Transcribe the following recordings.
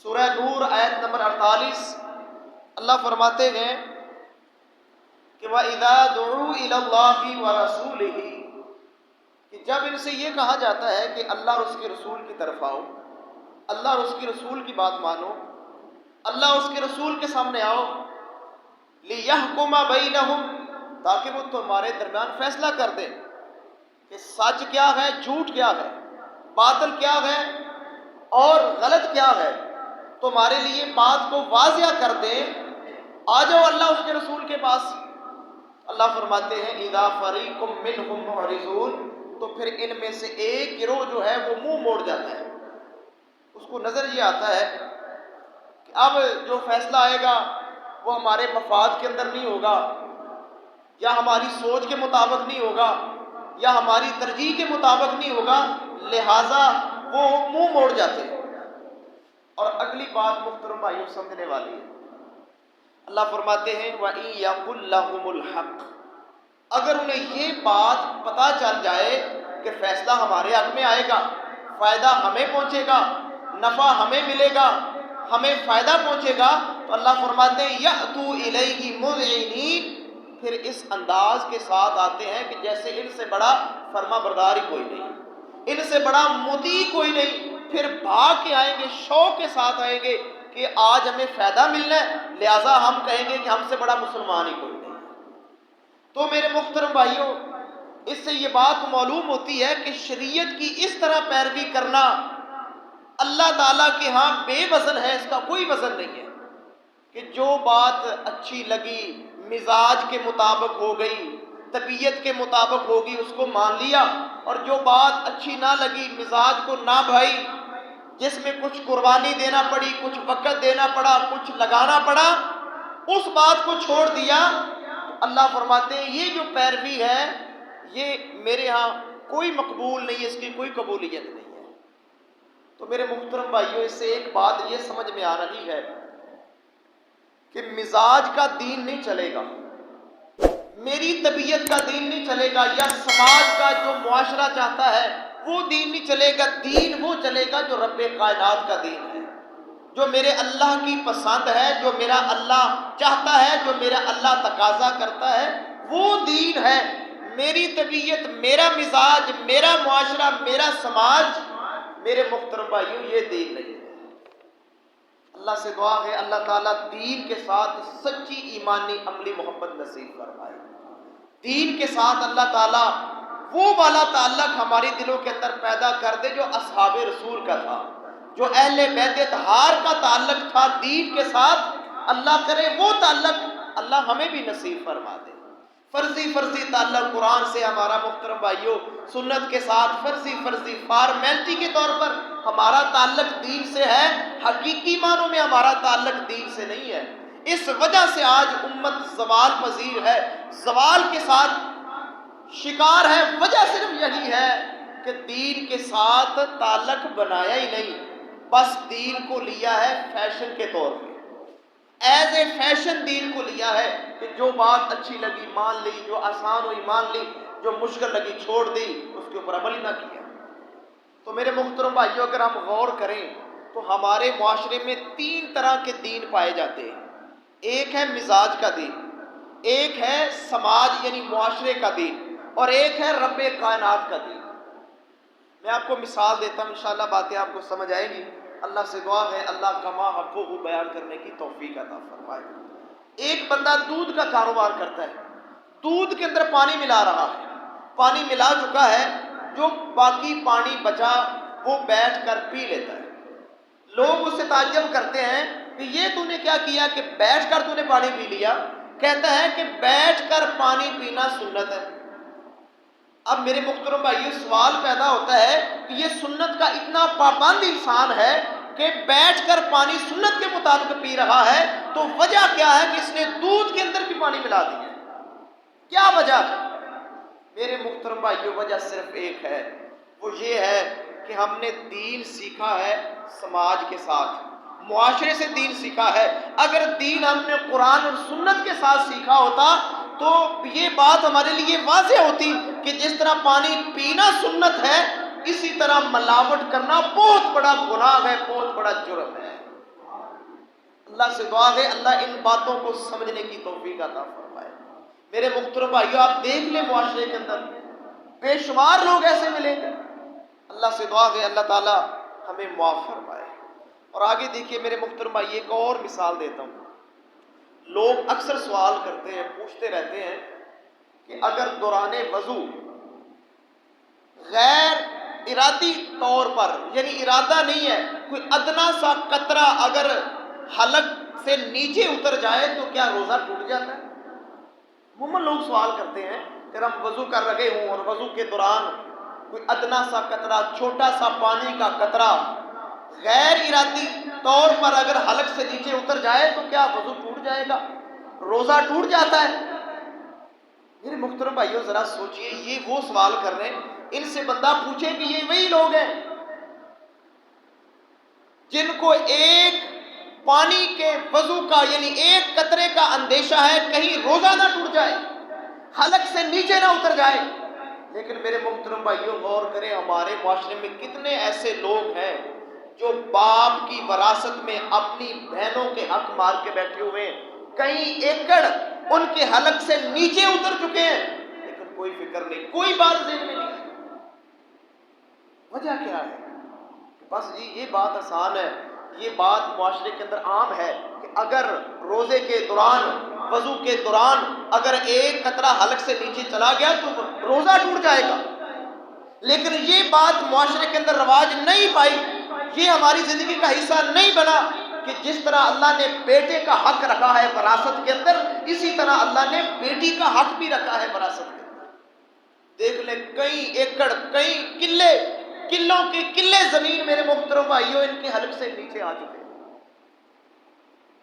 سورہ نور آیت نمبر 48 اللہ فرماتے ہیں کہ وَإِذَا دُعُوا إِلَى اللَّهِ وَرَسُولِهِ، کہ جب ان سے یہ کہا جاتا ہے کہ اللہ اور اس کے رسول کی طرف آؤ، اللہ اور اس کے رسول کی بات مانو، اللہ اور اس کے رسول کے سامنے آؤ، لِيَحْكُمَ بَيْنَهُمْ، تاکہ وہ تمہارے درمیان فیصلہ کر دیں کہ سچ کیا ہے، جھوٹ کیا ہے، باطل کیا ہے اور غلط کیا ہے، تمہارے لیے بات کو واضح کر دیں، آ جاؤ اللہ اس کے رسول کے پاس۔ اللہ فرماتے ہیں اذا فریق منہم معرضون، تو پھر ان میں سے ایک گروہ جو ہے وہ منہ موڑ جاتا ہے، اس کو نظر یہ آتا ہے کہ اب جو فیصلہ آئے گا وہ ہمارے مفاد کے اندر نہیں ہوگا، یا ہماری سوچ کے مطابق نہیں ہوگا، یا ہماری ترجیح کے مطابق نہیں ہوگا، لہٰذا وہ منہ موڑ جاتے ہیں۔ اور اگلی بات محترم بھائیوں سمجھنے والی ہے، اللہ فرماتے ہیں وَإِن يَقُل لَّهُمُ الْحَقُّ، اگر انہیں یہ بات پتہ چل جائے کہ فیصلہ ہمارے حق میں آئے گا، فائدہ ہمیں پہنچے گا، نفع ہمیں ملے گا، ہمیں فائدہ پہنچے گا، تو اللہ فرماتے ہیں يَأْتُوا إِلَيْهِ مُذْعِنِينَ، پھر اس انداز کے ساتھ آتے ہیں کہ جیسے ان سے بڑا فرما بردار ہی کوئی نہیں، ان سے بڑا مطیع کوئی نہیں، پھر بھاگ کے آئیں گے، شوق کے ساتھ آئیں گے کہ آج ہمیں فائدہ ملنا ہے، لہٰذا ہم کہیں گے کہ ہم سے بڑا مسلمان ہی کوئی نہیں۔ تو میرے محترم بھائیوں، اس سے یہ بات معلوم ہوتی ہے کہ شریعت کی اس طرح پیروی کرنا اللہ تعالیٰ کے ہاں بے وزن ہے، اس کا کوئی وزن نہیں ہے کہ جو بات اچھی لگی، مزاج کے مطابق ہو گئی، طبیعت کے مطابق ہوگی، اس کو مان لیا، اور جو بات اچھی نہ لگی، مزاج کو نہ بھائی، جس میں کچھ قربانی دینا پڑی، کچھ وقت دینا پڑا، کچھ لگانا پڑا، اس بات کو چھوڑ دیا، تو اللہ فرماتے ہیں یہ جو پیروی ہے یہ میرے ہاں کوئی مقبول نہیں ہے، اس کی کوئی قبولیت نہیں ہے۔ تو میرے محترم بھائیوں، اس سے ایک بات یہ سمجھ میں آ رہی ہے کہ مزاج کا دین نہیں چلے گا، میری طبیعت کا دین نہیں چلے گا، یا سماج کا جو معاشرہ چاہتا ہے وہ دین نہیں چلے گا، دین وہ چلے گا جو رب کائنات کا دین ہے، جو میرے اللہ کی پسند ہے، جو میرا اللہ چاہتا ہے، جو میرا اللہ تقاضا کرتا ہے، وہ دین ہے۔ میری طبیعت، میرا مزاج، میرا معاشرہ، میرا سماج، میرے محترم بھائیوں، یہ دین نہیں ہے۔ اللہ سے دعا ہے اللہ تعالیٰ دین کے ساتھ سچی ایمانی عملی محبت نصیب فرمائے، دین کے ساتھ اللہ تعالیٰ وہ والا تعلق ہمارے دلوں کے اندر پیدا کر دے جو اصحاب رسول کا تھا، جو اہل بیت اطہار کا تعلق تھا دین کے ساتھ، اللہ کرے وہ تعلق اللہ ہمیں بھی نصیب فرما دے۔ فرضی تعلق قرآن سے ہمارا محترم بھائیوں، سنت کے ساتھ فرضی فارمیلٹی کے طور پر ہمارا تعلق دین سے ہے، حقیقی معنوں میں ہمارا تعلق دین سے نہیں ہے۔ اس وجہ سے آج امت زوال پذیر ہے، زوال کے ساتھ شکار ہے، وجہ صرف یہی ہے کہ دین کے ساتھ تعلق بنایا ہی نہیں، بس دین کو لیا ہے فیشن کے طور پہ، ایز اے فیشن دین کو لیا ہے کہ جو بات اچھی لگی مان لی، جو آسان ہوئی مان لی، جو مشکل لگی چھوڑ دی، اس کے اوپر عمل ہی نہ کیا۔ تو میرے محترم بھائیوں، اگر ہم غور کریں تو ہمارے معاشرے میں 3 طرح کے دین پائے جاتے ہیں، ایک ہے مزاج کا دین، ایک ہے سماج یعنی معاشرے کا دین، اور ایک ہے رب کائنات کا دین۔ میں آپ کو مثال دیتا ہوں، انشاءاللہ باتیں آپ کو سمجھ آئیں گی۔ اللہ سے دعا ہے اللہ کما حقہ بیان کرنے کی توفیق عطا فرمائے۔ ایک بندہ دودھ کا کاروبار کرتا ہے، دودھ کے اندر پانی ملا رہا ہے، پانی ملا چکا ہے، جو باقی پانی بچا وہ بیٹھ کر پی لیتا ہے۔ لوگ اس سے تعجب کرتے ہیں کہ یہ تو نے کیا کیا کہ بیٹھ کر تو نے پانی پی لیا؟ کہتا ہے کہ بیٹھ کر پانی پینا سنت ہے۔ اب میرے محترم بھائیو، سوال پیدا ہوتا ہے کہ یہ سنت کا اتنا پابند انسان ہے کہ بیٹھ کر پانی سنت کے مطابق پی رہا ہے، تو وجہ کیا ہے کہ اس نے دودھ کے اندر بھی پانی ملا دیا؟ کیا وجہ ہے؟ میرے محترم بھائیو، وجہ صرف ایک ہے، وہ یہ ہے کہ ہم نے دین سیکھا ہے سماج کے ساتھ، معاشرے سے دین سیکھا ہے۔ اگر دین ہم نے قرآن اور سنت کے ساتھ سیکھا ہوتا تو یہ بات ہمارے لیے واضح ہوتی کہ جس طرح پانی پینا سنت ہے، اسی طرح ملاوٹ کرنا بہت بڑا گناہ ہے، بہت بڑا جرم ہے۔ اللہ سے دعا ہے اللہ ان باتوں کو سمجھنے کی توفیق عطا فرمائے۔ میرے محترم بھائیو، آپ دیکھ لیں معاشرے کے اندر بے شمار لوگ ایسے ملیں گے، اللہ سے دعا ہے اللہ تعالیٰ ہمیں معاف فرمائے۔ اور آگے دیکھیے میرے محترم بھائی، ایک اور مثال دیتا ہوں۔ لوگ اکثر سوال کرتے ہیں، پوچھتے رہتے ہیں کہ اگر دوران وضو غیر ارادی طور پر، یعنی ارادہ نہیں ہے، کوئی ادنا سا قطرہ اگر حلق سے نیچے اتر جائے تو کیا روزہ ٹوٹ جاتا ہے؟ عموماً لوگ سوال کرتے ہیں کہ ہم وضو کر رہے ہوں اور وضو کے دوران کوئی ادنا سا قطرہ، چھوٹا سا پانی کا قطرہ غیر ارادی طور پر اگر حلق سے نیچے اتر جائے تو کیا وضو ٹوٹ جائے گا، روزہ ٹوٹ جاتا ہے؟ میرے محترم بھائیو ذرا سوچئے، یہ وہ سوال کر رہے ہیں، ان سے بندہ پوچھے کہ یہ وہی لوگ ہیں جن کو ایک پانی کے وضو کا یعنی ایک قطرے کا اندیشہ ہے کہیں روزہ نہ ٹوٹ جائے، حلق سے نیچے نہ اتر جائے۔ لیکن میرے محترم بھائیو غور کریں، ہمارے معاشرے میں کتنے ایسے لوگ ہیں جو باپ کی وراثت میں اپنی بہنوں کے حق مار کے بیٹھے ہوئے ہیں، کئی ایکڑ ان کے حلق سے نیچے اتر چکے ہیں، لیکن کوئی فکر نہیں، کوئی بات ذہن میں نہیں۔ وجہ کیا ہے؟ بس جی یہ بات آسان ہے، یہ بات معاشرے کے اندر عام ہے کہ اگر روزے کے دوران، وضو کے دوران اگر ایک قطرہ حلق سے نیچے چلا گیا تو روزہ ٹوٹ جائے گا۔ لیکن یہ بات معاشرے کے اندر رواج نہیں پائی، یہ ہماری زندگی کا حصہ نہیں بنا کہ جس طرح اللہ نے بیٹے کا حق رکھا ہے وراثت کے اندر، اسی طرح اللہ نے بیٹی کا حق بھی رکھا ہے وراثت کے اندر۔ دیکھ لیں کئی ایکڑ، کئی قلوں کے قلے زمین میرے محترم بھائیوں ان کے حلق سے نیچے آ چکے ہیں۔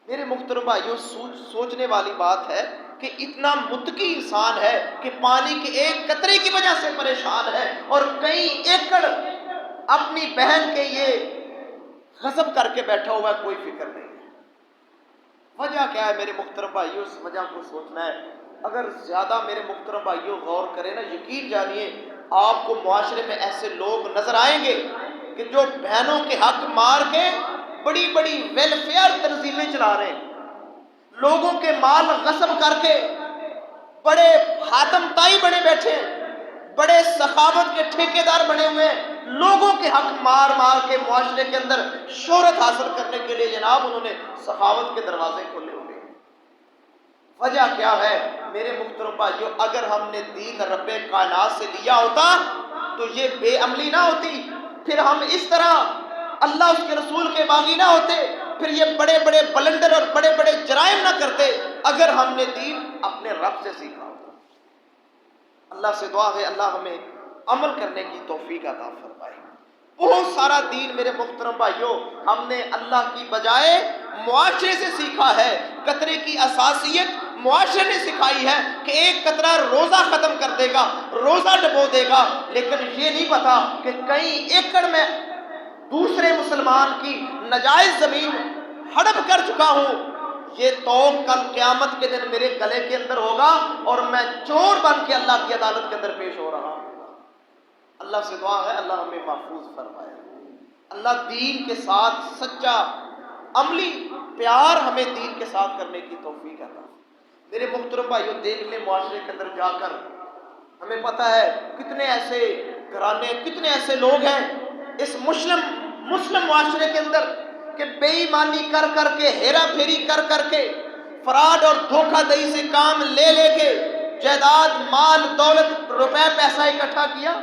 میرے محترم بھائیوں سوچنے والی بات ہے کہ اتنا متقی انسان ہے کہ پانی کے ایک قطرے کی وجہ سے پریشان ہے اور کئی ایکڑ اپنی بہن کے یہ غصب کر کے بیٹھا ہوا ہے، کوئی فکر نہیں ہے۔ وجہ کیا ہے میرے محترم بھائیوں؟ اس وجہ کو سوچنا ہے۔ اگر زیادہ میرے محترم بھائیوں غور کریں نا، یقین جانیے آپ کو معاشرے میں ایسے لوگ نظر آئیں گے کہ جو بہنوں کے حق مار کے بڑی بڑی ویلفیئر تنظیمیں چلا رہے ہیں، لوگوں کے مال غصب کر کے بڑے حاتم تائی بنے بیٹھے ہیں، بڑے سخاوت کے ٹھیکیدار بنے ہوئے ہیں، لوگوں کے حق مار مار کے معاشرے کے اندر شہرت حاصل کرنے کے لیے جناب انہوں نے سخاوت کے دروازے کھولے ہوئے ہیں۔ وجہ کیا ہے میرے محترم بھائیو؟ اگر ہم نے دین رب کائنات سے لیا ہوتا تو یہ بے عملی نہ ہوتی، پھر ہم اس طرح اللہ اس کے رسول کے باغی نہ ہوتے، پھر یہ بڑے بڑے بلنڈر اور بڑے بڑے جرائم نہ کرتے اگر ہم نے دین اپنے رب سے سیکھا ہوتا۔ اللہ سے دعا ہے اللہ ہمیں عمل کرنے کی توفیق عطا فرمائے۔ بہت سارا دین میرے محترم بھائیوں ہم نے اللہ کی بجائے معاشرے سے سیکھا ہے۔ قطرے کی اساسیت معاشرے نے سکھائی ہے کہ ایک قطرہ روزہ ختم کر دے گا، روزہ ڈبو دے گا، لیکن یہ نہیں پتا کہ کئی ایکڑ میں دوسرے مسلمان کی ناجائز زمین ہڑپ کر چکا ہوں، یہ تو کل قیامت کے دن میرے گلے کے اندر ہوگا اور میں چور بن کے اللہ کی عدالت کے اندر پیش ہو رہا ہوں۔ اللہ سے دعا ہے اللہ ہمیں محفوظ فرمائے، اللہ دین کے ساتھ سچا عملی پیار ہمیں دین کے ساتھ کرنے کی توفیق عطا۔ میرے محترم بھائیوں دیکھ لیں معاشرے کے اندر جا کر ہمیں پتہ ہے کتنے ایسے گھرانے، کتنے ایسے لوگ ہیں اس مسلم معاشرے کے اندر کہ بے ایمانی کر کر کے، ہیرا پھیری کر کر کے، فراڈ اور دھوکہ دہی سے کام لے لے کے جائیداد، مال، دولت، روپے، پیسہ اکٹھا کیا۔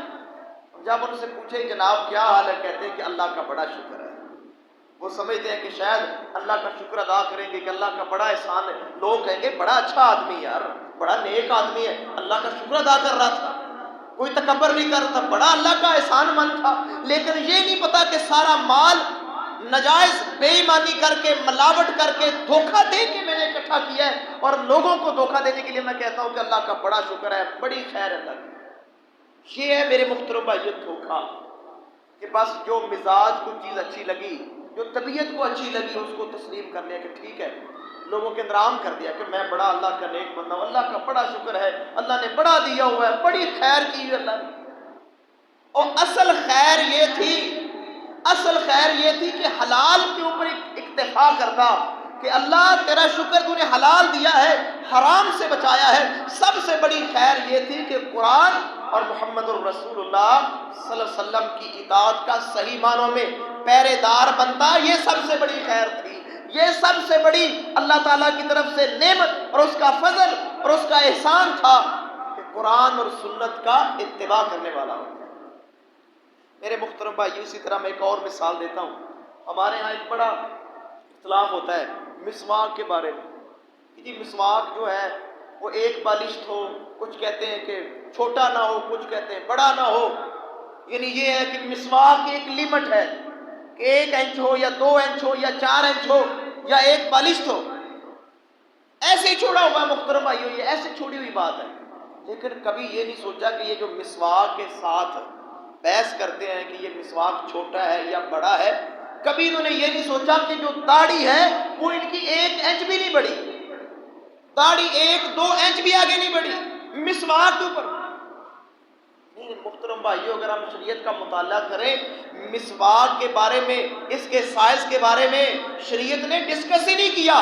جب ان سے پوچھے جناب کیا حال ہے، کہتے ہیں کہ اللہ کا بڑا شکر ہے۔ وہ سمجھتے ہیں کہ شاید اللہ کا شکر ادا کریں گے کہ اللہ کا بڑا احسان ہے، لوگ کہیں گے بڑا اچھا آدمی یار، بڑا نیک آدمی ہے، اللہ کا شکر ادا کر رہا تھا، کوئی تکبر نہیں کر رہا تھا، بڑا اللہ کا احسان مند تھا۔ لیکن یہ نہیں پتا کہ سارا مال ناجائز بے ایمانی کر کے، ملاوٹ کر کے، دھوکہ دے کے میں نے اکٹھا کیا ہے، اور لوگوں کو دھوکہ دینے کے لیے میں کہتا ہوں کہ اللہ کا بڑا شکر ہے، بڑی خیر ہے اللہ کی۔ یہ ہے میرے محترم بھائیو دھوکہ، کہ بس جو مزاج کو چیز اچھی لگی، جو طبیعت کو اچھی لگی اس کو تسلیم کر لیا کہ ٹھیک ہے، لوگوں کے اندر عام کر دیا کہ میں بڑا اللہ کا نیک بندہ ہوں، اللہ کا بڑا شکر ہے، اللہ نے بڑا دیا ہوا ہے، بڑی خیر کی ہے اللہ نے۔ اور اصل خیر یہ تھی کہ حلال کے اوپر اکتفا کرتا، کہ اللہ تیرا شکر تو نے حلال دیا ہے، حرام سے بچایا ہے۔ سب سے بڑی خیر یہ تھی کہ قرآن اور محمد الرسول اللہ صلی اللہ علیہ وسلم کی اطاعت کا صحیح معنوں میں پہرے دار بنتا، یہ سب سے بڑی خیر تھی، یہ سب سے بڑی اللہ تعالیٰ کی طرف سے نعمت اور اس کا فضل اور اس کا احسان تھا کہ قرآن اور سنت کا اتباع کرنے والا ہو۔ میرے محترم بھائی، اسی طرح میں ایک اور مثال دیتا ہوں۔ ہمارے ہاں ایک بڑا اختلاف ہوتا ہے مسواک کے بارے میں کہ جی مسواک جو ہے وہ ایک بالشت ہو، کچھ کہتے ہیں کہ چھوٹا نہ ہو، کچھ کہتے ہیں بڑا نہ ہو، یعنی یہ ہے کہ مسواک کی ایک لیمٹ ہے کہ 1 انچ ہو یا 2 انچ ہو یا 4 انچ ہو یا ایک بالشت ہو، ایسے ہی چھوڑا ہوا ہے محترم بھائیو، یہ ایسے چھوڑی ہوئی بات ہے۔ لیکن کبھی یہ نہیں سوچا کہ یہ جو مسواک کے ساتھ بحث کرتے ہیں کہ یہ مسواک چھوٹا ہے یا بڑا ہے، کبھی انہوں نے یہ نہیں سوچا کہ جو داڑھی ہے وہ ان کی 1 انچ بھی نہیں بڑھی، داڑھی 1-2 انچ بھی آگے نہیں بڑھی مسواک کے اوپر۔ محترم بھائیو، اگر ہم شریعت کا مطالعہ کریں، مسواک کے بارے میں، اس کے سائز کے بارے میں شریعت نے ڈسکس ہی نہیں کیا۔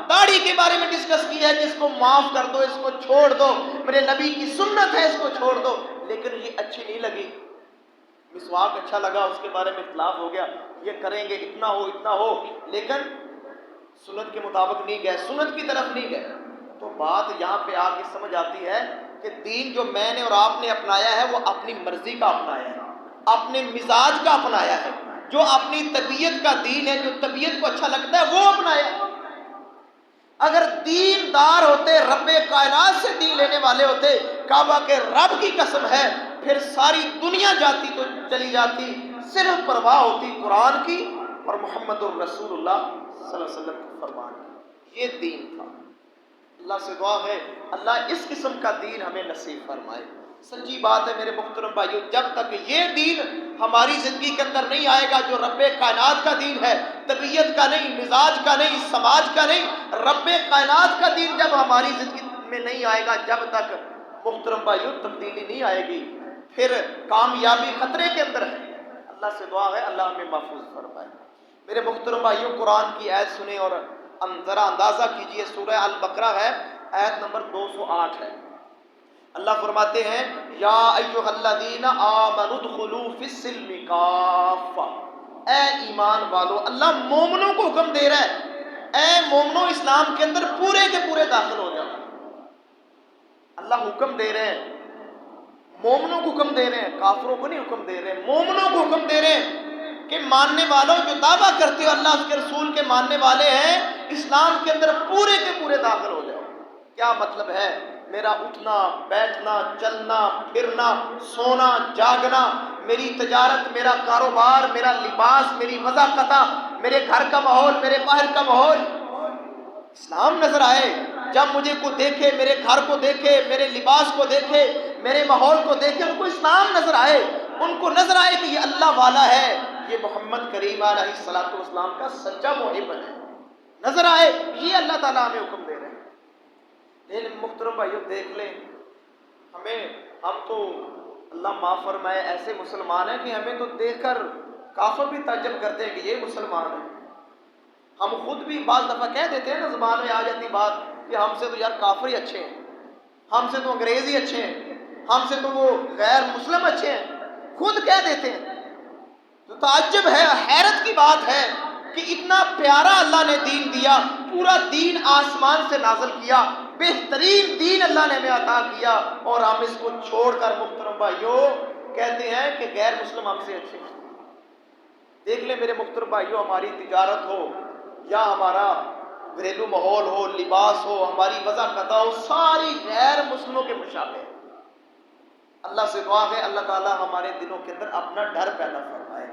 داڑھی کے بارے میں ڈسکس کیا ہے کہ اس کو معاف کر دو، اس کو چھوڑ دو، میرے نبی کی سنت ہے، اس کو چھوڑ دو، لیکن یہ اچھی نہیں لگی۔ مسواک اچھا لگا، اس کے بارے میں اختلاف ہو گیا، یہ کریں گے اتنا ہو، لیکن سنت کے مطابق نہیں گئے، سنت کی طرف نہیں گئے۔ تو بات یہاں پہ آ کے سمجھ آتی ہے کہ دین جو میں نے اور آپ نے اپنایا ہے وہ اپنی مرضی کا اپنایا ہے، اپنے مزاج کا اپنایا ہے، جو اپنی طبیعت کا دین ہے، جو طبیعت کو اچھا لگتا ہے وہ اپنایا ہے۔ اگر دین دار ہوتے، رب کائنات سے دین لینے والے ہوتے، کعبہ کے رب کی قسم ہے پھر ساری دنیا جاتی تو چلی جاتی، صرف پرواہ ہوتی قرآن کی اور محمد الرسول اللہ صلی اللہ علیہ وسلم کے فرمان کی۔ یہ دین تھا۔ اللہ سے دعا ہے اللہ اس قسم کا دین ہمیں نصیب فرمائے۔ سچی بات ہے میرے محترم بھائیو، جب تک یہ دین ہماری زندگی کے اندر نہیں آئے گا جو رب کائنات کا دین ہے، طبیعت کا نہیں، مزاج کا نہیں، سماج کا نہیں، رب کائنات کا دین جب ہماری زندگی میں نہیں آئے گا، جب تک محترم بھائیو تبدیلی نہیں آئے گی، پھر کامیابی خطرے کے اندر ہے۔ اللہ سے دعا ہے اللہ ہمیں محفوظ فرمائے۔ میرے محترم بھائیو، قرآن کی آیت سنیں اور ذرا اندازہ کیجئے، سورہ البقرہ ہے، آیت نمبر 208 ہے۔ اللہ فرماتے ہیں یا ایھا الذین آمنوا ادخلوا فی السلم کافہ، اے ایمان والو، اللہ مومنوں کو حکم دے رہا ہے، اے مومنوں اسلام کے اندر پورے کے پورے داخل ہو جاؤ۔ اللہ حکم دے رہے ہیں، مومنوں کو حکم دے رہے ہیں، کافروں کو نہیں حکم دے رہے ہیں، مومنوں کو حکم دے رہے ہیں کہ ماننے والوں جو دعویٰ کرتے ہو اللہ اس کے رسول کے ماننے والے ہیں، اسلام کے اندر پورے کے پورے داخل ہو جاؤ۔ کیا مطلب ہے؟ میرا اٹھنا بیٹھنا، چلنا پھرنا، سونا جاگنا، میری تجارت، میرا کاروبار، میرا لباس، میری وضاقتہ، میرے گھر کا ماحول، میرے باہر کا ماحول اسلام نظر آئے۔ جب مجھے کو دیکھے، میرے گھر کو دیکھے، میرے لباس کو دیکھے، میرے ماحول کو دیکھے، ان کو اسلام نظر آئے، ان کو نظر آئے کہ یہ اللہ والا ہے، یہ محمد کریم علیہ الصلوۃ والسلام کا سچا محب ہے، نظر آئے، یہ اللہ تعالیٰ ہمیں حکم دے رہے ہیں۔ لیکن محترم بھائیو دیکھ لیں، ہم تو اللہ معاف فرمائے ایسے مسلمان ہیں کہ ہمیں تو دیکھ کر کافر بھی تعجب کرتے ہیں کہ یہ مسلمان ہے۔ ہم خود بھی بعض دفعہ کہہ دیتے ہیں نا، زبان میں آ جاتی بات کہ ہم سے تو یار کافر ہی اچھے ہیں، ہم سے تو انگریز ہی اچھے ہیں، ہم سے تو وہ غیر مسلم اچھے ہیں، خود کہہ دیتے ہیں۔ تو تعجب ہے، حیرت کی بات ہے کہ اتنا پیارا اللہ نے دین دیا، پورا دین آسمان سے نازل کیا، بہترین دین اللہ نے ہمیں عطا کیا، اور ہم اس کو چھوڑ کر محترم بھائیو کہتے ہیں کہ غیر مسلم ہم سے اچھے ہیں۔ دیکھ لیں میرے محترم بھائیو، ہماری تجارت ہو یا ہمارا گھریلو ماحول ہو، لباس ہو، ہماری وضاقتہ ہو، ساری غیر مسلموں کے مشابہ ہے۔ اللہ سے دعا ہے اللہ تعالیٰ ہمارے دلوں کے اندر اپنا ڈر پیدا فرمائے،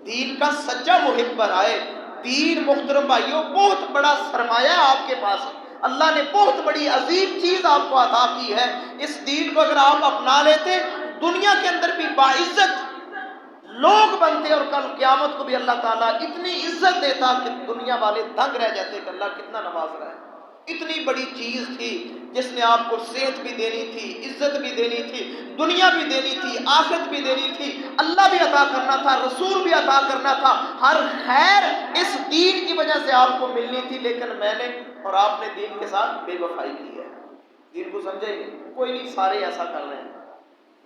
دین کا سچا محب بنائے۔ دین محترم بھائیوں بہت بڑا سرمایہ ہے آپ کے پاس، اللہ نے بہت بڑی عظیم چیز آپ کو عطا کی ہے۔ اس دین کو اگر آپ اپنا لیتے، دنیا کے اندر بھی باعزت لوگ بنتے، اور کل قیامت کو بھی اللہ تعالیٰ اتنی عزت دیتا کہ دنیا والے دنگ رہ جاتے کہ اللہ کتنا نواز رہا ہے۔ اتنی بڑی چیز تھی جس نے آپ کو صحت بھی دینی تھی، عزت بھی دینی تھی، دنیا بھی دینی تھی، آخرت بھی دینی تھی، اللہ بھی عطا کرنا تھا، رسول بھی عطا کرنا تھا، ہر خیر اس دین کی وجہ سے آپ کو ملنی تھی، لیکن میں نے اور آپ نے دین کے ساتھ بے وفائی کی ہے۔ دین کو سمجھے گی؟ کوئی نہیں، سارے ایسا کر رہے ہیں،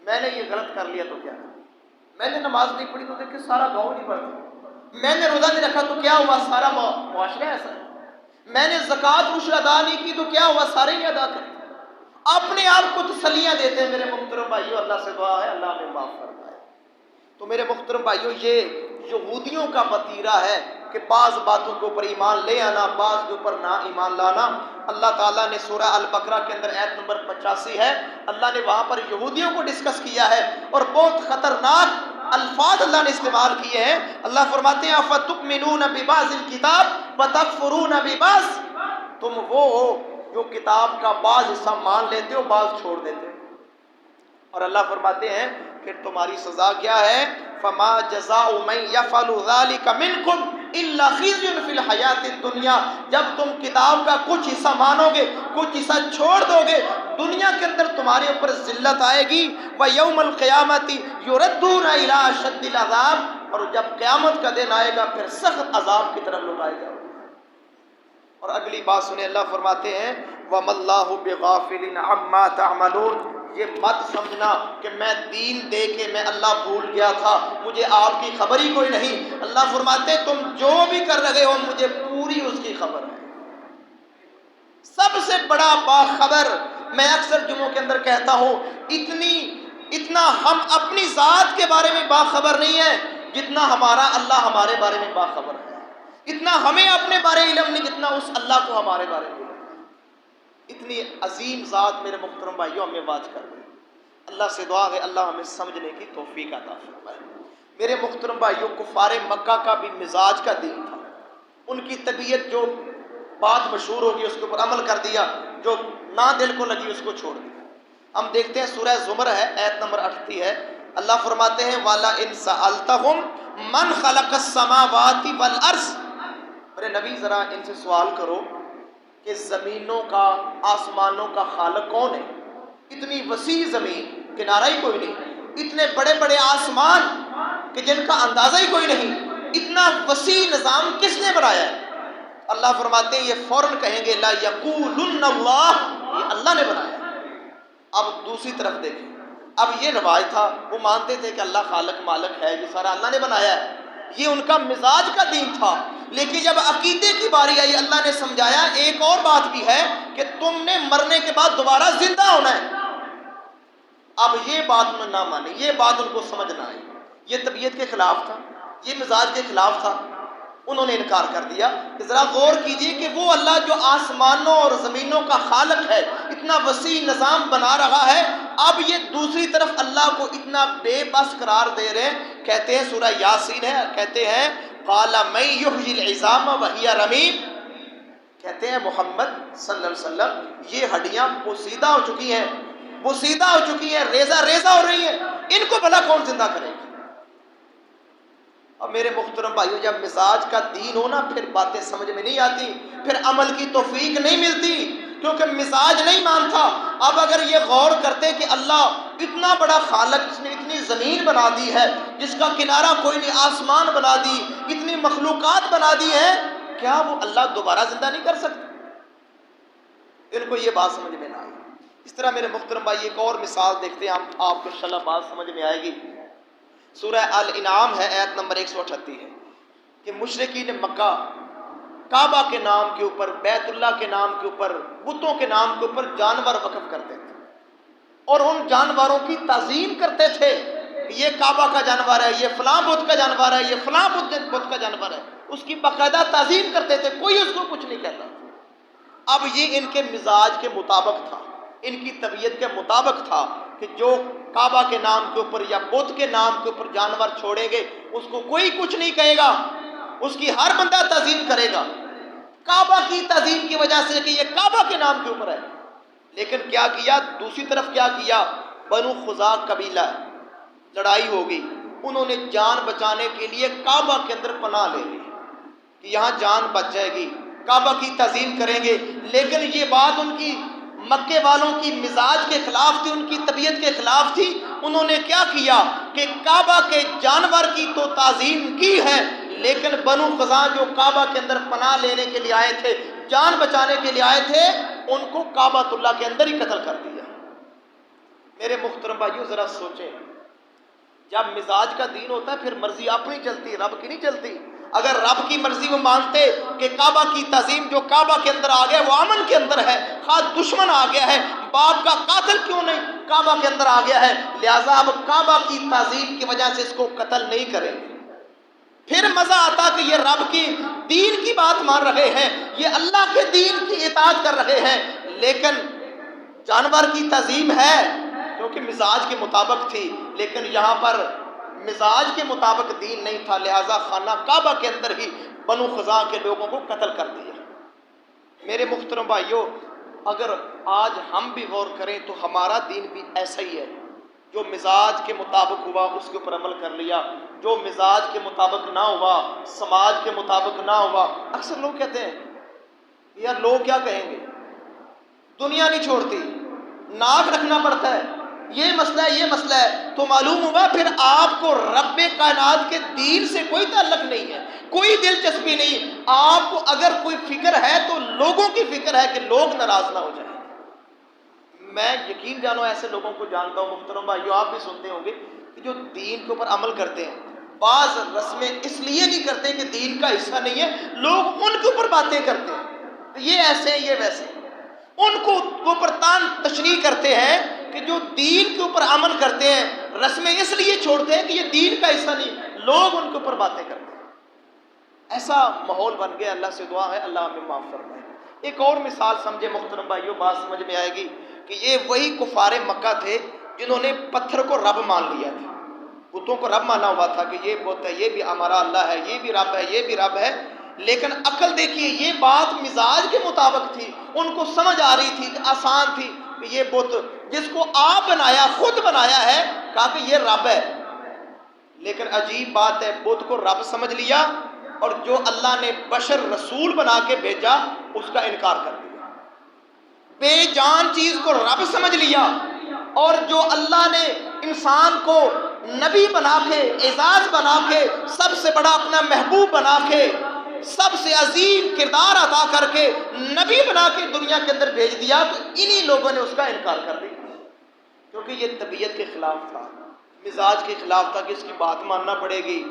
میں نے یہ غلط کر لیا تو کیا؟ میں نے نماز نہیں پڑھی تو دیکھیں سارا گاؤں نہیں پڑھتا، میں نے روزہ نہیں رکھا تو کیا ہوا؟ سارا معاشرہ ایسا ہے، میں نے زکوٰۃ عشر ادا نہیں کی تو کیا ہوا؟ سارے ہی ادا کرتے۔ اپنے آپ کو تسلیاں دیتے ہیں۔ میرے محترم بھائیوں، اللہ سے دعا ہے اللہ ہمیں معاف فرمائے۔ تو میرے محترم بھائیوں، یہ یہودیوں کا وتیرہ ہے کہ بعض باتوں کے اوپر ایمان لے آنا، بعض کے اوپر نہ ایمان لانا۔ اللہ تعالیٰ نے سورہ البقرہ کے اندر آیت نمبر 85 ہے، اللہ نے وہاں پر یہودیوں کو ڈسکس کیا ہے اور بہت خطرناک الفاظ اللہ نے استعمال کیے ہیں۔ اللہ فرماتے ہیں افتؤمنون ببعض الکتاب وتکفرون ببعض، تم وہ ہو جو کتاب کا بعض حصہ مان لیتے ہو، بعض چھوڑ دیتے ہو۔ اور اللہ فرماتے ہیں پھر تمہاری سزا کیا ہے؟ فما جزاء من یفعل ذلک منکم الا خزی فی الحیات الدنیا، جب تم کتاب کا کچھ حصہ مانو گے، کچھ حصہ چھوڑ دو گے، دنیا کے اندر تمہارے اوپر ذلت آئے گی۔ ویوم القیامۃ یردون الی اشد العذاب، اور جب قیامت کا دن آئے گا پھر سخت عذاب کی طرف لوٹائے جاؤ گے۔ اور اگلی بات سنیں، اللہ فرماتے ہیں وَمَا اللَّهُ بِغَافِلٍ عَمَّا تَعْمَلُونَ، یہ مت سمجھنا کہ میں دین دے کے میں اللہ بھول گیا تھا، مجھے آپ کی خبر ہی کوئی نہیں۔ اللہ فرماتے ہیں تم جو بھی کر رہے ہو مجھے پوری اس کی خبر ہے۔ سب سے بڑا باخبر، میں اکثر جمعوں کے اندر کہتا ہوں، اتنا ہم اپنی ذات کے بارے میں باخبر نہیں ہے جتنا ہمارا اللہ ہمارے بارے میں باخبر ہے۔ اتنا ہمیں اپنے بارے علم نہیں جتنا اس اللہ کو ہمارے بارے میں علم ہے۔ اتنی عظیم ذات میرے محترم بھائیوں ہمیں واچ کر دے۔ اللہ سے دعا ہے اللہ ہمیں سمجھنے کی توفیق عطا فرمائے۔ میرے محترم بھائیوں، کفار مکہ کا بھی مزاج کا دین تھا۔ ان کی طبیعت جو بات مشہور ہوگی اس کے اوپر عمل کر دیا، جو نہ دل کو لگی اس کو چھوڑ دیا۔ ہم دیکھتے ہیں سورہ زمر ہے، آیت نمبر 38 ہے، اللہ فرماتے ہیں وَلَا إِن سَأَلْتَهُمْ مَنْ خَلَقَ السَّمَاوَاتِ وَالْأَرْضِ، میرے نبی ذرا ان سے سوال کرو کہ زمینوں کا، آسمانوں کا خالق کون ہے؟ اتنی وسیع زمین، کنارہ ہی کوئی نہیں، اتنے بڑے بڑے آسمان کہ جن کا اندازہ ہی کوئی نہیں، اتنا وسیع نظام کس نے بنایا ہے؟ اللہ فرماتے ہیں یہ فوراً کہیں گے لا یقولن اللہ، یہ اللہ نے بنایا ہے۔ اب دوسری طرف دیکھیں، اب یہ رواج تھا، وہ مانتے تھے کہ اللہ خالق مالک ہے، یہ سارا اللہ نے بنایا ہے، یہ ان کا مزاج کا دین تھا۔ لیکن جب عقیدے کی باری آئی اللہ نے سمجھایا ایک اور بات بھی ہے کہ تم نے مرنے کے بعد دوبارہ زندہ ہونا ہے۔ اب یہ بات انہوں نے نہ مانی، یہ بات ان کو سمجھ نہ آئی، یہ طبیعت کے خلاف تھا، یہ مزاج کے خلاف تھا، انہوں نے انکار کر دیا۔ ذرا غور کیجئے کہ وہ اللہ جو آسمانوں اور زمینوں کا خالق ہے، اتنا وسیع نظام بنا رہا ہے، اب یہ دوسری طرف اللہ کو اتنا بے بس قرار دے رہے ہیں۔ کہتے ہیں سورہ یاسین ہے، کہتے ہیں قَالَ مَن يُحْيِي الْعِظَامَ وَهِيَ رَمِيمٌ، کہتے ہیں محمد صلی اللہ علیہ وسلم یہ ہڈیاں پوسیدہ ہو چکی ہیں، پوسیدہ ہو چکی ہیں، ریزہ ریزہ ہو رہی ہیں، ان کو بھلا کون زندہ کرے گا؟ اب میرے محترم بھائیو، جب مزاج کا دین ہو نا پھر باتیں سمجھ میں نہیں آتی، پھر عمل کی توفیق نہیں ملتی، کیونکہ مزاج نہیں مانتا۔ اب اگر یہ غور کرتے کہ اللہ اتنا بڑا خالق، جس نے اتنی زمین بنا دی ہے جس کا کنارہ کوئی نہیں، آسمان بنا دی، اتنی مخلوقات بنا دی ہیں، کیا وہ اللہ دوبارہ زندہ نہیں کر سکتے؟ ان کو یہ بات سمجھ میں نہ آئی۔ اس طرح میرے محترم بھائی ایک اور مثال دیکھتے ہیں، ہم آپ کو انشاءاللہ بات سمجھ میں آئے گی۔ سورہ الانعام ہے، آیت نمبر 138 ہے کہ مشرکین مکہ کعبہ کے نام کے اوپر، بیت اللہ کے نام کے اوپر، بتوں کے نام کے اوپر جانور وقف کرتے تھے اور ان جانوروں کی تعظیم کرتے تھے کہ یہ کعبہ کا جانور ہے، یہ فلاں بت کا جانور ہے، یہ فلاں بت کا جانور ہے، اس کی باقاعدہ تعظیم کرتے تھے، کوئی اس کو کچھ نہیں کہتا۔ اب یہ ان کے مزاج کے مطابق تھا، ان کی طبیعت کے مطابق تھا کہ جو کعبہ کے نام کے اوپر یا بت کے نام کے اوپر جانور چھوڑیں گے اس کو کوئی کچھ نہیں کہے گا، اس کی ہر بندہ تعظیم کرے گا کعبہ کی تعظیم کی وجہ سے کہ یہ کعبہ کے نام کے اوپر ہے۔ لیکن کیا کیا؟ دوسری طرف کیا کیا؟ بنو خزاع قبیلہ، لڑائی ہو گئی، انہوں نے جان بچانے کے لیے کعبہ کے اندر پناہ لے لی کہ یہاں جان بچ جائے گی، کعبہ کی تعظیم کریں گے، لیکن یہ بات ان کی مکے والوں کی مزاج کے خلاف تھی، ان کی طبیعت کے خلاف تھی۔ انہوں نے کیا کیا کہ کعبہ کے جانور کی تو تعظیم کی ہے، لیکن بنو خزاع جو کعبہ کے اندر پناہ لینے کے لیے آئے تھے، جان بچانے کے لیے آئے تھے، ان کو کعبۃ اللہ کے اندر ہی قتل کر دیا۔ میرے محترم بھائیو ذرا سوچیں، جب مزاج کا دین ہوتا ہے پھر مرضی اپنی چلتی، رب کی نہیں چلتی۔ اگر رب کی مرضی وہ مانتے کہ کعبہ کی تعظیم جو کعبہ کے اندر آ گیا وہ امن کے اندر ہے، خواہ دشمن آ گیا ہے، باپ کا قاتل کیوں نہیں کعبہ کے اندر آ گیا ہے، لہٰذا اب کعبہ کی تعظیم کی وجہ سے اس کو قتل نہیں کریں گے۔ پھر مزہ آتا کہ یہ رب کی دین کی بات مان رہے ہیں، یہ اللہ کے دین کی اطاعت کر رہے ہیں، لیکن جانور کی تعظیم ہے کیونکہ مزاج کے مطابق تھی، لیکن یہاں پر مزاج کے مطابق دین نہیں تھا، لہٰذا خانہ کعبہ کے اندر ہی بنو خزاع کے لوگوں کو قتل کر دیا۔ میرے محترم بھائیو، اگر آج ہم بھی غور کریں تو ہمارا دین بھی ایسا ہی ہے، جو مزاج کے مطابق ہوا اس کے اوپر عمل کر لیا، جو مزاج کے مطابق نہ ہوا، سماج کے مطابق نہ ہوا۔ اکثر لوگ کہتے ہیں یار لوگ کیا کہیں گے، دنیا نہیں چھوڑتی، ناک رکھنا پڑتا ہے، یہ مسئلہ ہے یہ مسئلہ ہے، تو معلوم ہوا پھر آپ کو رب کائنات کے دین سے کوئی تعلق نہیں ہے، کوئی دلچسپی نہیں۔ آپ کو اگر کوئی فکر ہے تو لوگوں کی فکر ہے کہ لوگ ناراض نہ ہو جائیں۔ میں یقین جانو ایسے لوگوں کو جانتا ہوں محترم بھائیو، آپ بھی سنتے ہوں گے کہ جو دین کے اوپر عمل کرتے ہیں، بعض رسمیں اس لیے نہیں کرتے کہ دین کا حصہ نہیں ہے، لوگ ان کے اوپر باتیں کرتے ہیں، یہ ایسے ہیں یہ ویسے ہیں، ان کو اوپر تان تشریح کرتے ہیں کہ جو دین کے اوپر عمل کرتے ہیں، رسمیں اس لیے چھوڑتے ہیں کہ یہ دین کا حصہ نہیں، لوگ ان کے اوپر باتیں کرتے ہیں۔ ایسا ماحول بن گیا، اللہ سے دعا ہے اللہ ہمیں معاف فرمائے۔ ایک اور مثال سمجھے محترم بھائیو، بات سمجھ میں آئے گی کہ یہ وہی کفار مکہ تھے جنہوں نے پتھر کو رب مان لیا تھا، بتوں کو رب مانا ہوا تھا کہ یہ بت ہے، یہ بھی ہمارا اللہ ہے، یہ بھی رب ہے، یہ بھی رب ہے، لیکن عقل دیکھیے یہ بات مزاج کے مطابق تھی، ان کو سمجھ آ رہی تھی کہ آسان تھی کہ یہ بت جس کو آپ بنایا خود بنایا ہے، کہا کہ یہ رب ہے، لیکن عجیب بات ہے بت کو رب سمجھ لیا اور جو اللہ نے بشر رسول بنا کے بھیجا اس کا انکار کر دیا۔ بے جان چیز کو رب سمجھ لیا اور جو اللہ نے انسان کو نبی بنا کے، اعزاز بنا کے، سب سے بڑا اپنا محبوب بنا کے، سب سے عظیم کردار عطا کر کے نبی بنا کے دنیا کے اندر بھیج دیا، تو انہی لوگوں نے اس کا انکار کر دیا، کیونکہ یہ طبیعت کے خلاف تھا، مزاج کے خلاف تھا کہ اس کی بات ماننا پڑے گی،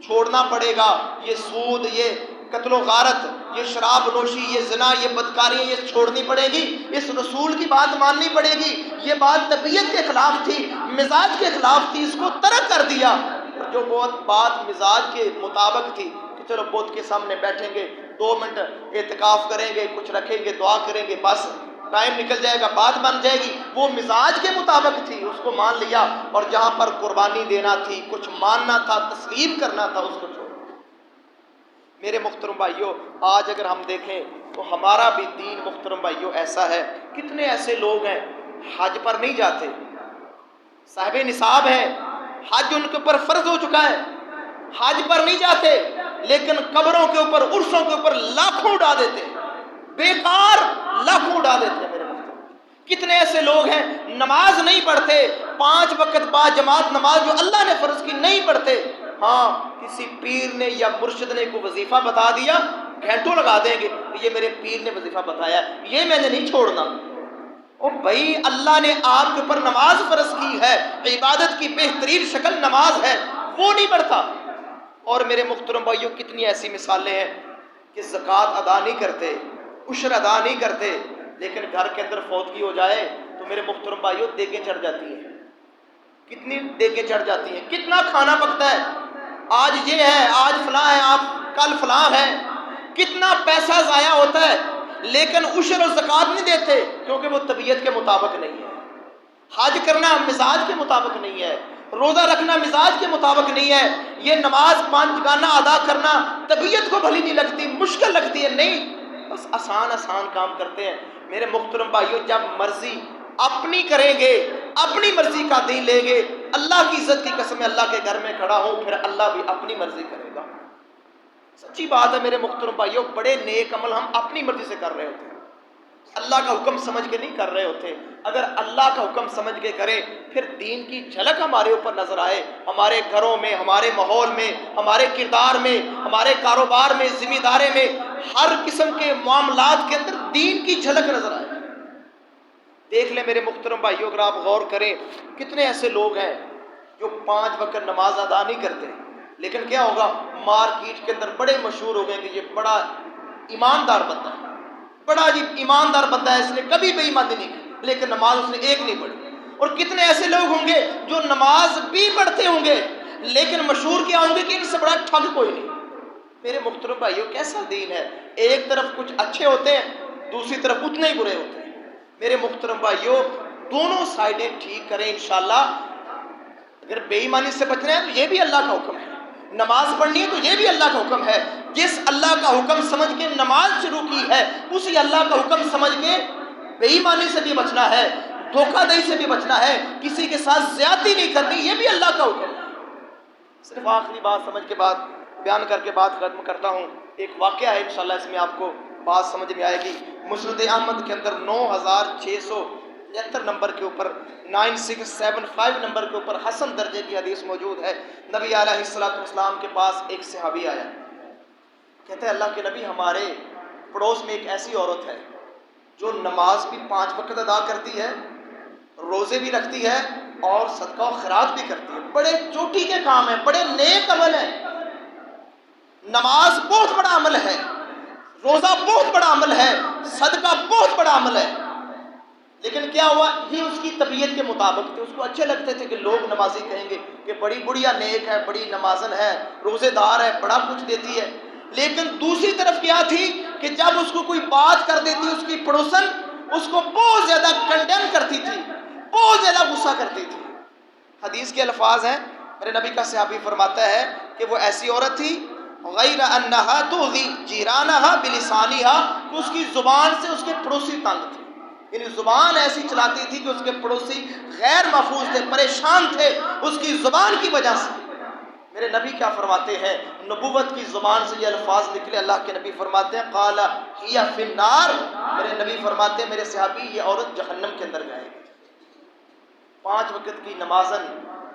چھوڑنا پڑے گا، یہ سود، یہ قتل و غارت، یہ شراب نوشی، یہ زنا، یہ بدکاریاں یہ چھوڑنی پڑے گی، اس رسول کی بات ماننی پڑے گی۔ یہ بات طبیعت کے خلاف تھی، مزاج کے خلاف تھی، اس کو ترک کر دیا۔ اور جو بات مزاج کے مطابق تھی کہ چلو بت کے سامنے بیٹھیں گے، 2 منٹ اعتکاف کریں گے، کچھ رکھیں گے، دعا کریں گے، بس ٹائم نکل جائے گا، بات بن جائے گی، وہ مزاج کے مطابق تھی، اس کو مان لیا، اور جہاں پر قربانی دینا تھی، کچھ ماننا تھا، تسلیم کرنا تھا، اس کو چھوڑ دیا۔ میرے محترم بھائیوں، آج اگر ہم دیکھیں تو ہمارا بھی دین محترم بھائیوں ایسا ہے، کتنے ایسے لوگ ہیں حج پر نہیں جاتے، صاحب نصاب ہیں، حج ان کے اوپر فرض ہو چکا ہے، حج پر نہیں جاتے، لیکن قبروں کے اوپر، عرسوں کے اوپر لاکھوں اڑا دیتے ہیں، بیکار لاکھوں اڑا دیتے ہیں۔ میرے محترم کتنے ایسے لوگ ہیں نماز نہیں پڑھتے، 5 وقت با جماعت نماز جو اللہ نے فرض کی نہیں پڑھتے، ہاں کسی پیر نے یا مرشد نے کوئی وظیفہ بتا دیا، گھنٹوں لگا دیں گے، یہ میرے پیر نے وظیفہ بتایا، یہ میں نے نہیں چھوڑنا۔ او بھائی اللہ نے آپ کے اوپر نماز فرض کی ہے، عبادت کی بہترین شکل نماز ہے، وہ نہیں پڑھتا۔ اور میرے محترم بھائیوں کتنی ایسی مثالیں ہیں کہ زکوٰۃ ادا نہیں کرتے، عشر ادا نہیں کرتے، لیکن گھر کے اندر فوتگی ہو جائے تو میرے محترم بھائیوں دیگیں چڑھ جاتی ہیں، کتنی دیگیں چڑھ جاتی ہیں، کتنا کھانا پکتا ہے، آج یہ ہے، آج فلاں ہے، آپ کل فلاں ہے، کتنا پیسہ ضائع ہوتا ہے، لیکن عشر و زکوٰۃ نہیں دیتے کیونکہ وہ طبیعت کے مطابق نہیں ہے۔ حج کرنا مزاج کے مطابق نہیں ہے، روزہ رکھنا مزاج کے مطابق نہیں ہے، یہ نماز 5 گانا ادا کرنا طبیعت کو بھلی نہیں لگتی، مشکل لگتی ہے، نہیں، بس آسان آسان کام کرتے ہیں۔ میرے محترم بھائیوں جب مرضی اپنی کریں گے، اپنی مرضی کا دین لیں گے، اللہ کی عزت کی قسم اللہ کے گھر میں کھڑا ہوں، پھر اللہ بھی اپنی مرضی کرے گا۔ سچی بات ہے میرے محترم بھائیوں، بڑے نیک عمل ہم اپنی مرضی سے کر رہے ہوتے ہیں، اللہ کا حکم سمجھ کے نہیں کر رہے ہوتے۔ اگر اللہ کا حکم سمجھ کے کریں پھر دین کی جھلک ہمارے اوپر نظر آئے، ہمارے گھروں میں، ہمارے ماحول میں، ہمارے کردار میں، ہمارے کاروبار میں، ذمہ داری میں، ہر قسم کے معاملات کے اندر دین کی جھلک نظر آئے۔ دیکھ لیں میرے محترم بھائیوں، اگر آپ غور کریں کتنے ایسے لوگ ہیں جو 5 وقت نماز ادا نہیں کرتے، لیکن کیا ہوگا، مارکیٹ کے اندر بڑے مشہور ہو گئے کہ یہ بڑا ایماندار بندہ ہے، بڑا جی ایماندار بندہ ہے، اس نے کبھی بے ایمانی نہیں کی، لیکن نماز اس نے ایک نہیں پڑھی۔ اور کتنے ایسے لوگ ہوں گے جو نماز بھی پڑھتے ہوں گے لیکن مشہور کیا ہوں گے کہ ان سے بڑا ٹھگ کوئی نہیں۔ میرے محترم بھائیوں، کیسا دین ہے، ایک طرف کچھ اچھے ہوتے ہیں، دوسری طرف اتنے ہی برے ہوتے ہیں۔ میرے محترم بھائیوں، دونوں سائڈیں ٹھیک کریں انشاءاللہ۔ اگر بے ایمانی سے بچنا ہے تو یہ بھی اللہ کا حکم ہے، نماز پڑھنی ہے تو یہ بھی اللہ کا حکم ہے۔ جس اللہ کا حکم سمجھ کے نماز شروع کی ہے اسی اللہ کا حکم سمجھ کے بے ایمانی سے بھی بچنا ہے، دھوکہ دہی سے بھی بچنا ہے، کسی کے ساتھ زیادتی نہیں کرنی، یہ بھی اللہ کا حکم ہے۔ صرف آخری بات سمجھ کے بعد بیان کر کے بات ختم کرتا ہوں۔ ایک واقعہ ہے انشاءاللہ، اس میں آپ کو بات سمجھ میں آئے گی۔ مسند احمد کے اندر 9673 نمبر کے اوپر، 9675 نمبر کے اوپر حسن درجے کی حدیث موجود ہے۔ نبی علیہ السلام کے پاس ایک صحابی آیا، کہتے ہیں اللہ کے نبی، ہمارے پڑوس میں ایک ایسی عورت ہے جو نماز بھی 5 وقت ادا کرتی ہے، روزے بھی رکھتی ہے اور صدقہ و خیرات بھی کرتی ہے، بڑے چوٹی کے کام ہیں، بڑے نیک عمل ہیں، نماز بہت بڑا عمل ہے، روزہ بہت بڑا عمل ہے، صدقہ بہت بڑا عمل ہے، لیکن کیا ہوا، یہ اس کی طبیعت کے مطابق تھے، اس کو اچھے لگتے تھے کہ لوگ نمازی کہیں گے کہ بڑی بڑھیا نیک ہے، بڑی نمازن ہے، روزے دار ہے، بڑا کچھ دیتی ہے۔ لیکن دوسری طرف کیا تھی کہ جب اس کو کوئی بات کر دیتی اس کی پڑوسن، اس کو بہت زیادہ کنڈیم کرتی تھی، بہت زیادہ غصہ کرتی تھی۔ حدیث کے الفاظ ہیں، میرے نبی کا صحابی فرماتا ہے کہ وہ ایسی عورت تھی غیر انہا تؤذی جیرانہا بلسانہا، کہ اس کی زبان سے اس کے پڑوسی تنگ تھے، یعنی زبان ایسی چلاتی تھی کہ اس کے پڑوسی غیر محفوظ تھے، پریشان تھے اس کی زبان کی وجہ سے۔ میرے نبی کیا فرماتے ہیں، نبوت کی زبان سے یہ الفاظ نکلے، اللہ کے نبی فرماتے ہیں قال ہی فی النار، میرے نبی فرماتے ہیں میرے صحابی یہ عورت جہنم کے اندر جائے گی۔ 5 وقت کی نمازن،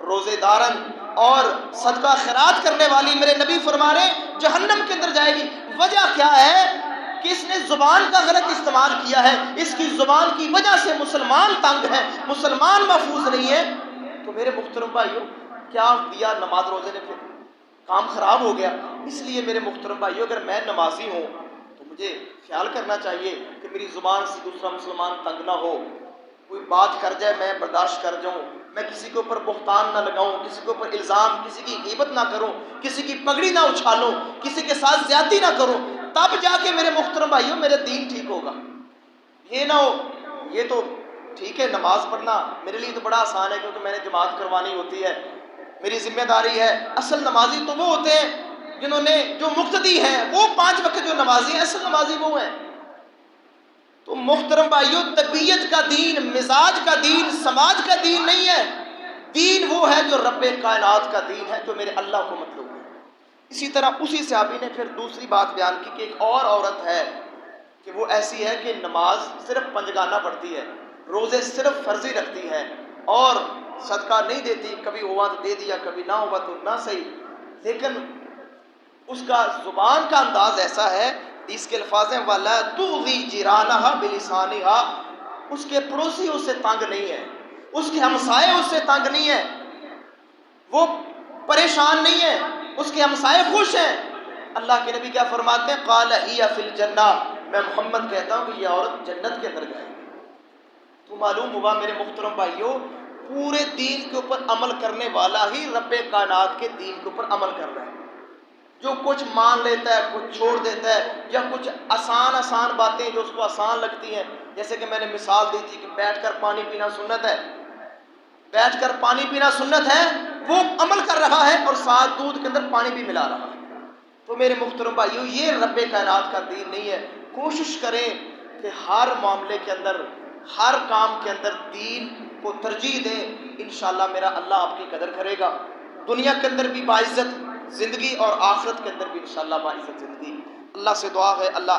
روزے دارن اور صدقہ خیرات کرنے والی، میرے نبی فرما رہے ہیں جہنم کے اندر جائے گی۔ وجہ کیا ہے کہ اس نے زبان کا غلط استعمال کیا ہے، اس کی زبان کی وجہ سے مسلمان تنگ ہے، مسلمان محفوظ نہیں ہے۔ تو میرے محترم بھائیوں، کیا دیا نماز روزے نے، پھر کام خراب ہو گیا۔ اس لیے میرے محترم بھائیوں، اگر میں نمازی ہوں تو مجھے خیال کرنا چاہیے کہ میری زبان سے دوسرا مسلمان تنگ نہ ہو، کوئی بات کر جائے میں برداشت کر جاؤں، میں کسی کے اوپر بہتان نہ لگاؤں، کسی کے اوپر الزام، کسی کی غیبت نہ کروں، کسی کی پگڑی نہ اچھالوں، کسی کے ساتھ زیادتی نہ کروں، تب جا کے میرے محترم بھائیوں میرا دین ٹھیک ہوگا۔ یہ نہ ہو، یہ تو ٹھیک ہے نماز پڑھنا میرے لیے تو بڑا آسان ہے کیونکہ میں نے جماعت کروانی ہوتی ہے، میری ذمہ داری ہے۔ اصل نمازی تو وہ ہوتے ہیں جنہوں نے، جو مقتدی ہیں، وہ 5 وقت جو نمازی ہیں، اصل نمازی وہ ہیں۔ تو محترم بھائیوں، طبیعت کا دین، مزاج کا دین، سماج کا دین نہیں ہے، دین وہ ہے جو رب کائنات کا دین ہے، جو میرے اللہ کو مطلوب ہے۔ اسی طرح اسی صحابی نے پھر دوسری بات بیان کی کہ ایک اور عورت ہے کہ وہ ایسی ہے کہ نماز صرف پنجگانہ پڑھتی ہے، روزے صرف فرضی رکھتی ہے اور صدقہ نہیں دیتی، کبھی ہوا تو دے دیا، کبھی نہ ہوا تو نہ صحیح، لیکن اس کا زبان کا انداز ایسا ہے، اس کے الفاظ ہیں وَلَا تُؤْذِي جِيرَانَهَا بِلِسَانِهَا، اس کے پڑوسی اس سے تنگ نہیں ہے، اس کے ہمسائے اس سے تنگ نہیں ہے، وہ پریشان نہیں ہے، اس کے ہمسائے خوش ہیں۔ اللہ کے نبی کیا فرماتے ہیں قَالَ هِيَ فِي الْجَنَّةِ، میں محمد کہتا ہوں کہ یہ عورت جنت کے اندر جائے گی۔ تو معلوم ہوا میرے محترم بھائیوں، پورے دین کے اوپر عمل کرنے والا ہی رب کائنات کے دین کے اوپر عمل کر رہا ہے۔ جو کچھ مان لیتا ہے، کچھ چھوڑ دیتا ہے، یا کچھ آسان باتیں جو اس کو آسان لگتی ہیں، جیسے کہ میں نے مثال دی تھی کہ بیٹھ کر پانی پینا سنت ہے، بیٹھ کر پانی پینا سنت ہے، وہ عمل کر رہا ہے اور ساتھ دودھ کے اندر پانی بھی ملا رہا ہے۔ تو میرے محترم بھائیوں، یہ رب کائنات کا دین نہیں ہے۔ کوشش کریں کہ ہر معاملے کے اندر، ہر کام کے اندر دین کو ترجیح دیں، انشاءاللہ میرا اللہ آپ کی قدر کرے گا، دنیا کے اندر بھی باعزت، زندگی اور آخرت کے اندر بھی انشاءاللہ باعزت زندگی۔ اللہ سے دعا ہے اللہ